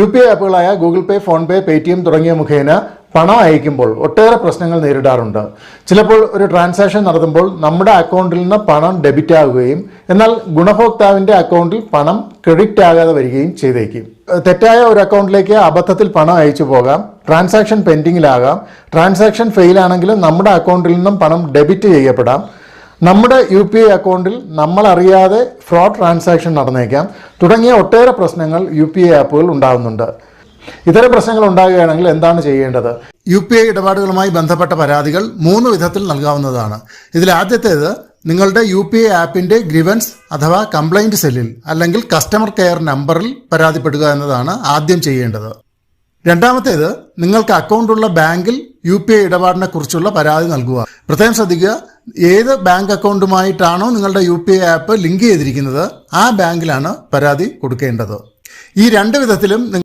UPI ആപ്പുകളായ Google പേ, phone പേ, Paytm തുടങ്ങിയ മുഖേന പണം അയക്കുമ്പോൾ ഒട്ടേറെ പ്രശ്നങ്ങൾ നേരിടാറുണ്ട്. ചിലപ്പോൾ ഒരു ട്രാൻസാക്ഷൻ നടത്തുമ്പോൾ നമ്മുടെ അക്കൗണ്ടിൽ നിന്ന് പണം ഡെബിറ്റ് ആകുകയും എന്നാൽ ഗുണഭോക്താവിൻ്റെ അക്കൗണ്ടിൽ പണം ക്രെഡിറ്റ് ആകാതെ വരികയും ചെയ്തേക്കും. തെറ്റായ ഒരു അക്കൗണ്ടിലേക്ക് അബദ്ധത്തിൽ പണം അയച്ചു പോകാം, ട്രാൻസാക്ഷൻ പെൻഡിങ്ങിലാകാം, ട്രാൻസാക്ഷൻ ഫെയിൽ ആണെങ്കിലും നമ്മുടെ അക്കൗണ്ടിൽ നിന്നും പണം ഡെബിറ്റ് ചെയ്യപ്പെടാം, നമ്മുടെ UPI അക്കൗണ്ടിൽ നമ്മളറിയാതെ ഫ്രോഡ് ട്രാൻസാക്ഷൻ നടന്നേക്കാം തുടങ്ങിയ ഒട്ടേറെ പ്രശ്നങ്ങൾ UPI ആപ്പുകൾ ഉണ്ടാകുന്നുണ്ട്. ഇത്തരം പ്രശ്നങ്ങൾ ഉണ്ടാകുകയാണെങ്കിൽ എന്താണ് ചെയ്യേണ്ടത്? UPI ഇടപാടുകളുമായി ബന്ധപ്പെട്ട പരാതികൾ 3 വിധത്തിൽ നൽകാവുന്നതാണ്. ഇതിൽ ആദ്യത്തേത് നിങ്ങളുടെ UPI ആപ്പിൻ്റെ ഗ്രീവൻസ് അഥവാ കംപ്ലൈൻറ്റ് സെല്ലിൽ അല്ലെങ്കിൽ കസ്റ്റമർ കെയർ നമ്പറിൽ പരാതിപ്പെടുക എന്നതാണ് ആദ്യം ചെയ്യേണ്ടത്. രണ്ടാമത്തേത് നിങ്ങൾക്ക് അക്കൗണ്ടുള്ള ബാങ്കിൽ UPI ഇടപാടിനെ കുറിച്ചുള്ള പരാതി നൽകുക. പ്രത്യേകം ശ്രദ്ധിക്കുക, ഏത് ബാങ്ക് അക്കൗണ്ടുമായിട്ടാണോ നിങ്ങളുടെ UPI ആപ്പ് ലിങ്ക് ചെയ്തിരിക്കുന്നത് ആ ബാങ്കിലാണ് പരാതി കൊടുക്കേണ്ടത്. ഈ 2 വിധത്തിലും